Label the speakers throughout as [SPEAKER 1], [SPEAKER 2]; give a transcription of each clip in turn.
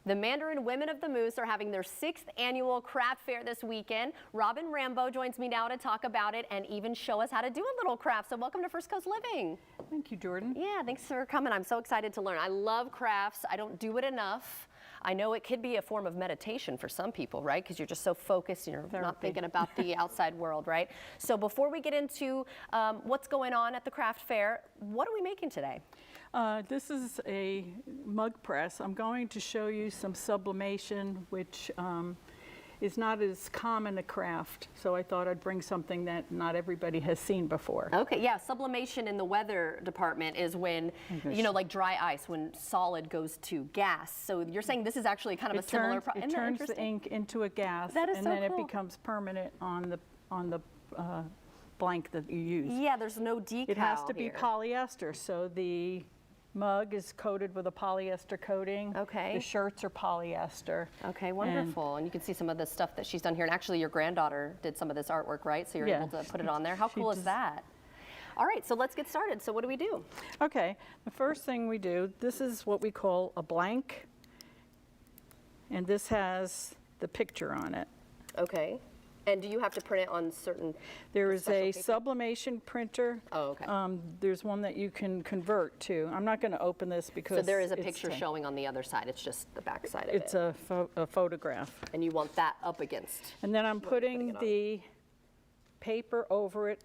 [SPEAKER 1] The Mandarin Women of the Moose are having their 6th annual craft fair this weekend. Robin Rambo joins me now to talk about it and even show us how to do a little craft. So welcome to First Coast Living.
[SPEAKER 2] Thank you, Jordan.
[SPEAKER 1] Yeah, thanks for coming. I'm so excited to learn. I love crafts. I don't do it enough. I know it could be a form of meditation for some people, right? Because you're just so focused and you're not thinking about the outside world, right? So before we get into what's going on at the craft fair, what are we making today?
[SPEAKER 2] This is a mug press. I'm going to show you some sublimation, which is not as common a craft. So I thought I'd bring something that not everybody has seen before.
[SPEAKER 1] Okay, yeah, sublimation in the weather department is when, you know, like dry ice, when solid goes to gas. So you're saying this is actually kind of a similar process.
[SPEAKER 2] It turns the ink into a gas,
[SPEAKER 1] that is
[SPEAKER 2] and
[SPEAKER 1] so
[SPEAKER 2] then
[SPEAKER 1] cool.
[SPEAKER 2] it becomes permanent on the blank that you use.
[SPEAKER 1] Yeah, there's no decal.
[SPEAKER 2] It has to be
[SPEAKER 1] here.
[SPEAKER 2] polyester, so the mug is coated with a polyester coating.
[SPEAKER 1] Okay.
[SPEAKER 2] The shirts are polyester.
[SPEAKER 1] Okay, wonderful. And you can see some of the stuff that she's done here. And actually, your granddaughter did some of this artwork, right? So you're able to put it on there. How cool is that? All right, so let's get started. So what do we do?
[SPEAKER 2] Okay, the first thing we do, this is what we call a blank. And this has the picture on it.
[SPEAKER 1] Okay. And do you have to print it on certain?
[SPEAKER 2] There is a
[SPEAKER 1] paper?
[SPEAKER 2] sublimation printer.
[SPEAKER 1] Oh, okay.
[SPEAKER 2] There's one that you can convert to. I'm not going to open this because
[SPEAKER 1] So there is a picture showing on the other side. It's just the back side of it.
[SPEAKER 2] It's a photograph.
[SPEAKER 1] And you want that up against.
[SPEAKER 2] And then I'm putting the paper over it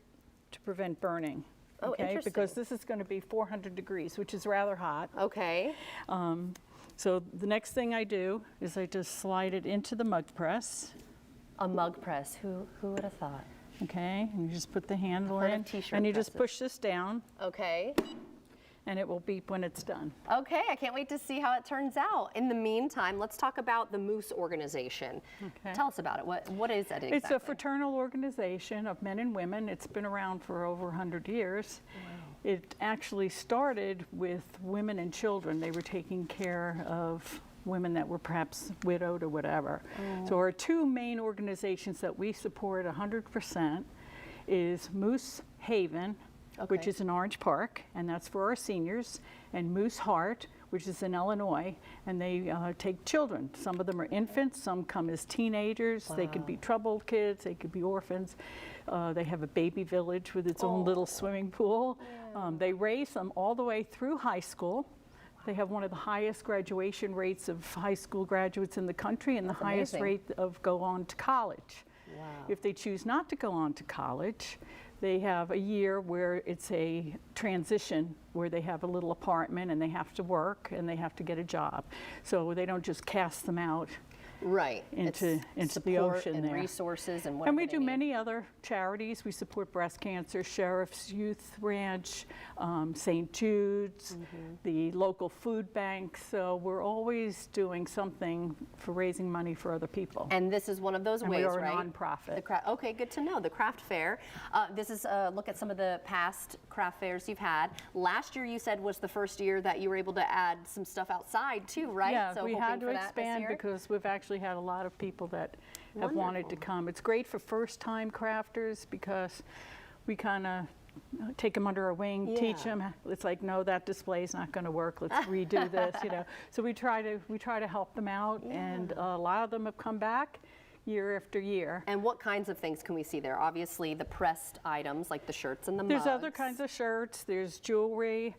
[SPEAKER 2] to prevent burning.
[SPEAKER 1] Oh,
[SPEAKER 2] okay?
[SPEAKER 1] interesting.
[SPEAKER 2] Because this is going to be 400 degrees, which is rather hot.
[SPEAKER 1] Okay.
[SPEAKER 2] So the next thing I do is I just slide it into the mug press.
[SPEAKER 1] A mug press. Who would have thought?
[SPEAKER 2] Okay, and you just put the handle
[SPEAKER 1] Heard
[SPEAKER 2] in,
[SPEAKER 1] of t-shirt
[SPEAKER 2] and you just
[SPEAKER 1] presses.
[SPEAKER 2] push this down,
[SPEAKER 1] Okay.
[SPEAKER 2] and it will beep when it's done.
[SPEAKER 1] Okay, I can't wait to see how it turns out. In the meantime, let's talk about the Moose organization.
[SPEAKER 2] Okay.
[SPEAKER 1] Tell us about it. What is it exactly?
[SPEAKER 2] It's a fraternal organization of men and women. It's been around for over 100 years. Wow. It actually started with women and children. They were taking care of women that were perhaps widowed or whatever. Oh. So our two main organizations that we support 100% is Moose Haven, which is in Orange Park, and that's for our seniors, and Moose Heart, which is in Illinois, and they take children. Some of them are infants, some come as teenagers. Wow. They could be troubled kids, they could be orphans. They have a baby village with its own little swimming pool. Yeah. They raise them all the way through high school. They have one of the highest graduation rates of high school graduates in the country, and the highest rate of go on to college. Wow. If they choose not to go on to college, they have a year where it's a transition, where they have a little apartment and they have to work and they have to get a job. So they don't just cast them out.
[SPEAKER 1] Right.
[SPEAKER 2] Into the ocean
[SPEAKER 1] and
[SPEAKER 2] there.
[SPEAKER 1] Resources and whatever.
[SPEAKER 2] And we do many other charities. We support breast cancer, Sheriff's Youth Ranch, St. Jude's, the local food bank. So we're always doing something for raising money for other people.
[SPEAKER 1] And this is one of those ways,
[SPEAKER 2] we are
[SPEAKER 1] right?
[SPEAKER 2] a nonprofit.
[SPEAKER 1] Okay, good to know. The craft fair. This is a look at some of the past craft fairs you've had. Last year, you said, was the first year that you were able to add some stuff outside too, right?
[SPEAKER 2] Yeah,
[SPEAKER 1] so
[SPEAKER 2] we had to expand because we've actually had a lot of people that have wanted to come. It's great for first-time crafters because we kind of take them under our wing, teach them. It's like, no, that display's not going to work. Let's redo this, you know. So we try to help them out, and a lot of them have come back year after year.
[SPEAKER 1] And what kinds of things can we see there? Obviously, the pressed items like the shirts and the mugs.
[SPEAKER 2] There's other kinds of shirts. There's jewelry.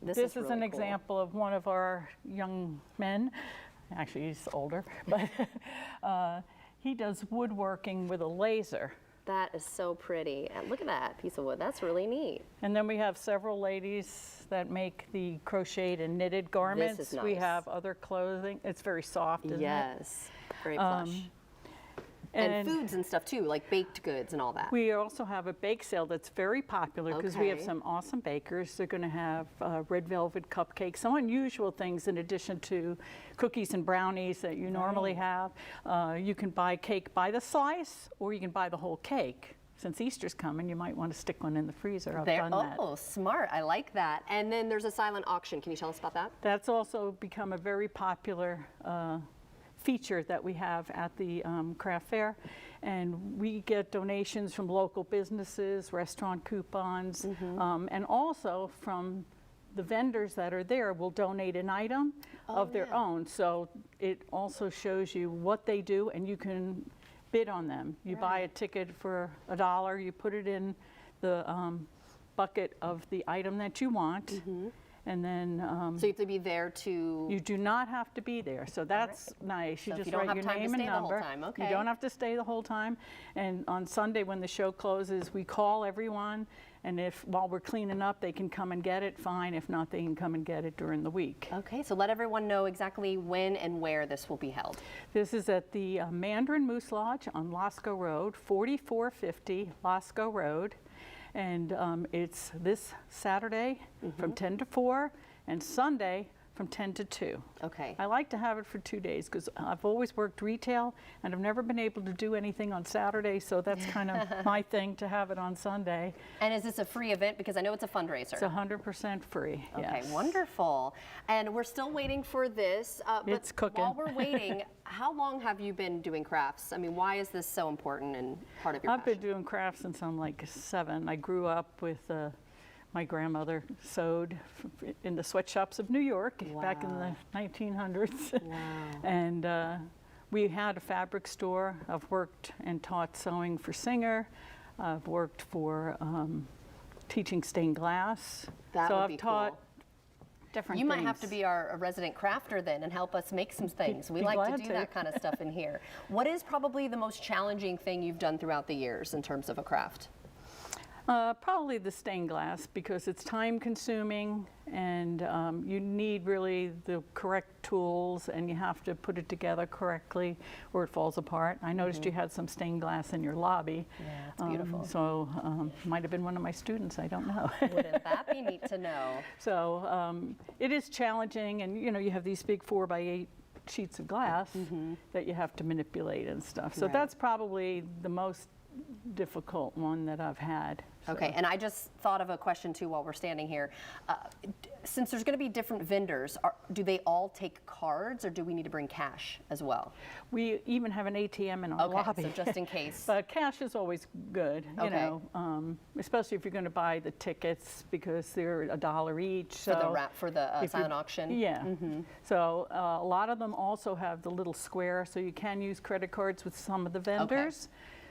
[SPEAKER 2] This is really an example of one of our young men. Actually, he's older, but he does woodworking with a laser.
[SPEAKER 1] That is so pretty. And look at that piece of wood. That's really neat.
[SPEAKER 2] And then we have several ladies that make the crocheted and knitted garments.
[SPEAKER 1] This is nice.
[SPEAKER 2] We have other clothing. It's very soft, isn't it?
[SPEAKER 1] Yes, very plush. And foods and stuff too, like baked goods and all that.
[SPEAKER 2] We also have a bake sale that's very popular because we have some awesome bakers. They're going to have red velvet cupcakes, some unusual things in addition to cookies and brownies that you normally have. You can buy cake by the slice, or you can buy the whole cake. Since Easter's coming, you might want to stick one in the freezer. I've done that.
[SPEAKER 1] Oh, smart. I like that. And then there's a silent auction. Can you tell us about that?
[SPEAKER 2] That's also become a very popular feature that we have at the craft fair, and we get donations from local businesses, restaurant coupons, and also from the vendors that are there will donate an item of their own. So it also shows you what they do, and you can bid on them. You buy a ticket for $1, you put it in the bucket of the item that you want, and then
[SPEAKER 1] So you have to be there to.
[SPEAKER 2] you do not have to be there. So that's nice. You
[SPEAKER 1] So if
[SPEAKER 2] just
[SPEAKER 1] you don't
[SPEAKER 2] write
[SPEAKER 1] have
[SPEAKER 2] your
[SPEAKER 1] time to
[SPEAKER 2] name and
[SPEAKER 1] stay the whole
[SPEAKER 2] number.
[SPEAKER 1] time, okay.
[SPEAKER 2] You don't have to stay the whole time. And on Sunday when the show closes, we call everyone, and if while we're cleaning up they can come and get it, fine. If not, they can come and get it during the week.
[SPEAKER 1] Okay, so let everyone know exactly when and where this will be held.
[SPEAKER 2] This is at the Mandarin Moose Lodge on Losco Road, 4450 Losco Road. And it's this Saturday from 10 to 4 and Sunday from 10 to 2.
[SPEAKER 1] Okay.
[SPEAKER 2] I like to have it for 2 days because I've always worked retail and I've never been able to do anything on Saturday, so that's kind of my thing to have it on Sunday.
[SPEAKER 1] And is this a free event? Because I know it's a fundraiser.
[SPEAKER 2] It's 100% free.
[SPEAKER 1] Okay,
[SPEAKER 2] yes.
[SPEAKER 1] Wonderful. And we're still waiting for this. But
[SPEAKER 2] It's cooking.
[SPEAKER 1] While we're waiting, how long have you been doing crafts? I mean, why is this so important and part of your
[SPEAKER 2] I've been
[SPEAKER 1] passion?
[SPEAKER 2] doing crafts since I'm like 7. I grew up with my grandmother sewed in the sweatshops of New York back in the 1900s.
[SPEAKER 1] Wow.
[SPEAKER 2] And we had a fabric store. I've worked and taught sewing for Singer. I've worked for teaching stained glass.
[SPEAKER 1] That
[SPEAKER 2] so
[SPEAKER 1] would
[SPEAKER 2] I've
[SPEAKER 1] be
[SPEAKER 2] taught
[SPEAKER 1] cool.
[SPEAKER 2] different
[SPEAKER 1] You
[SPEAKER 2] things.
[SPEAKER 1] might have to be our resident crafter then and help us make some things. We
[SPEAKER 2] be
[SPEAKER 1] like
[SPEAKER 2] glad
[SPEAKER 1] to do
[SPEAKER 2] to.
[SPEAKER 1] that kind of stuff in here. What is probably the most challenging thing you've done throughout the years in terms of a craft?
[SPEAKER 2] Probably the stained glass because it's time consuming and you need really the correct tools and you have to put it together correctly or it falls apart. I noticed you had some stained glass in your lobby.
[SPEAKER 1] Yeah, it's beautiful.
[SPEAKER 2] So might have been one of my students, I don't know.
[SPEAKER 1] Wouldn't that be neat to know?
[SPEAKER 2] So it is challenging and you have these big 4x8 sheets of glass that you have to manipulate and stuff. So
[SPEAKER 1] Right.
[SPEAKER 2] that's probably the most difficult one that I've had.
[SPEAKER 1] Okay, and I just thought of a question too while we're standing here. Since there's going to be different vendors, do they all take cards or do we need to bring cash as well?
[SPEAKER 2] We even have an ATM in our
[SPEAKER 1] Okay,
[SPEAKER 2] lobby.
[SPEAKER 1] so just in case.
[SPEAKER 2] But cash is always good, you
[SPEAKER 1] Okay.
[SPEAKER 2] know, especially if you're going to buy the tickets because they're $1 each.
[SPEAKER 1] For the
[SPEAKER 2] if you-
[SPEAKER 1] silent auction?
[SPEAKER 2] Yeah. So a lot of them also have the little square, so you can use credit cards with some of the vendors.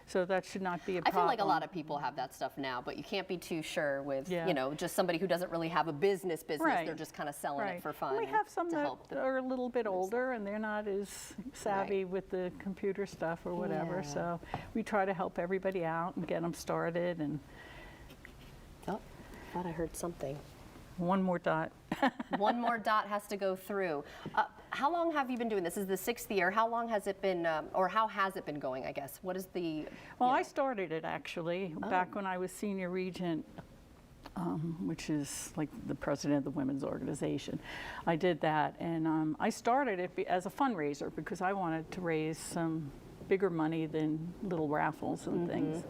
[SPEAKER 2] So that should not be a
[SPEAKER 1] I
[SPEAKER 2] problem.
[SPEAKER 1] feel like a lot of people have that stuff now, but you can't be too sure with,
[SPEAKER 2] Yeah.
[SPEAKER 1] just somebody who doesn't really have a business.
[SPEAKER 2] Right.
[SPEAKER 1] They're just kind of selling
[SPEAKER 2] Right.
[SPEAKER 1] it for fun.
[SPEAKER 2] And we
[SPEAKER 1] and
[SPEAKER 2] have some
[SPEAKER 1] to
[SPEAKER 2] that
[SPEAKER 1] help them.
[SPEAKER 2] are a little bit older and they're not as savvy with the computer stuff or whatever.
[SPEAKER 1] Yeah.
[SPEAKER 2] So we try to help everybody out and get them started. And
[SPEAKER 1] Oh, thought I heard something.
[SPEAKER 2] one more dot.
[SPEAKER 1] One more dot has to go through. How long have you been doing this? This is the 6th year. How long has it been, or how has it been going, I guess? What is the...
[SPEAKER 2] Well, I started it actually back when I was senior regent, which is like the president of the women's organization. I did that, and I started it as a fundraiser because I wanted to raise some bigger money than little raffles and things.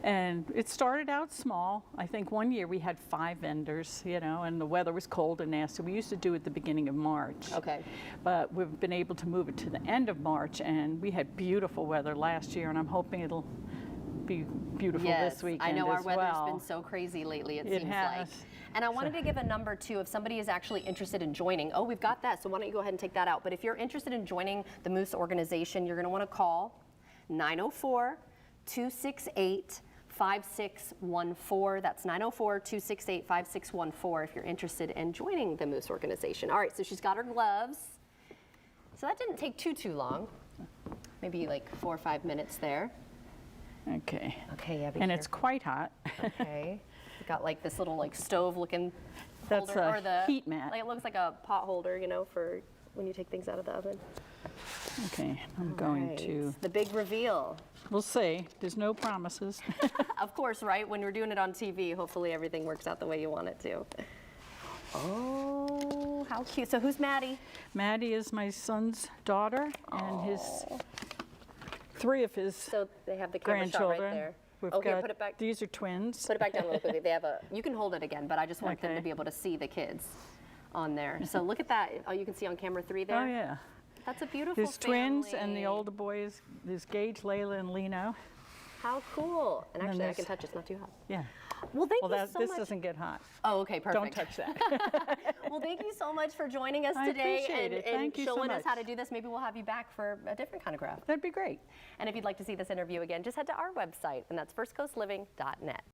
[SPEAKER 2] And it started out small. I think one year we had 5 vendors, and the weather was cold and nasty. We used to do it at the beginning of March.
[SPEAKER 1] Okay.
[SPEAKER 2] But we've been able to move it to the end of March, and we had beautiful weather last year, and I'm hoping it'll be beautiful
[SPEAKER 1] Yes,
[SPEAKER 2] this weekend
[SPEAKER 1] I know our
[SPEAKER 2] as
[SPEAKER 1] weather's
[SPEAKER 2] well.
[SPEAKER 1] been so crazy lately, it
[SPEAKER 2] It
[SPEAKER 1] seems
[SPEAKER 2] has.
[SPEAKER 1] like. And I wanted to give a number too if somebody is actually interested in joining. Oh, we've got that, so why don't you go ahead and take that out. But if you're interested in joining the Moose organization, you're going to want to call 904-268-5614. That's 904-268-5614 if you're interested in joining the Moose organization. All right, so she's got her gloves. So that didn't take too long. Maybe like 4 or 5 minutes there.
[SPEAKER 2] Okay.
[SPEAKER 1] Okay, yeah, be
[SPEAKER 2] And it's
[SPEAKER 1] careful.
[SPEAKER 2] quite hot.
[SPEAKER 1] Okay. We got like this little like stove looking
[SPEAKER 2] That's
[SPEAKER 1] holder,
[SPEAKER 2] a
[SPEAKER 1] or the
[SPEAKER 2] heat mat.
[SPEAKER 1] Like it looks like a pot holder, for when you take things out of the oven.
[SPEAKER 2] Okay, I'm going
[SPEAKER 1] Right.
[SPEAKER 2] to,
[SPEAKER 1] The big reveal.
[SPEAKER 2] we'll see. There's no promises.
[SPEAKER 1] Of course, right? When you're doing it on TV, hopefully everything works out the way you want it to. Oh, how cute. So who's Maddie?
[SPEAKER 2] Maddie is my son's daughter, and 3 of his
[SPEAKER 1] So they have the camera shot right
[SPEAKER 2] grandchildren.
[SPEAKER 1] there.
[SPEAKER 2] We've
[SPEAKER 1] Here,
[SPEAKER 2] got,
[SPEAKER 1] put it back.
[SPEAKER 2] these are twins.
[SPEAKER 1] Put it back down really quickly. They have you can hold it again, but I just want them to
[SPEAKER 2] Okay.
[SPEAKER 1] be able to see the kids on there. So look at that. Oh, you can see on camera 3 there.
[SPEAKER 2] Oh, yeah.
[SPEAKER 1] That's a beautiful
[SPEAKER 2] His twins and the
[SPEAKER 1] family.
[SPEAKER 2] older boys, there's Gage, Layla, and Lino.
[SPEAKER 1] How cool. And
[SPEAKER 2] then
[SPEAKER 1] actually, I
[SPEAKER 2] there's-
[SPEAKER 1] can touch it. It's not too hot.
[SPEAKER 2] Yeah.
[SPEAKER 1] Well, thank
[SPEAKER 2] Well,
[SPEAKER 1] you so
[SPEAKER 2] this
[SPEAKER 1] much.
[SPEAKER 2] doesn't get hot.
[SPEAKER 1] Oh, okay, perfect.
[SPEAKER 2] Don't touch that.
[SPEAKER 1] Well, thank you so much for joining us
[SPEAKER 2] I
[SPEAKER 1] today
[SPEAKER 2] appreciate it.
[SPEAKER 1] and
[SPEAKER 2] Thank you so
[SPEAKER 1] showing us how to
[SPEAKER 2] much.
[SPEAKER 1] do this. Maybe we'll have you back for a different kind of craft.
[SPEAKER 2] That'd be great.
[SPEAKER 1] And if you'd like to see this interview again, just head to our website, and that's firstcoastliving.net.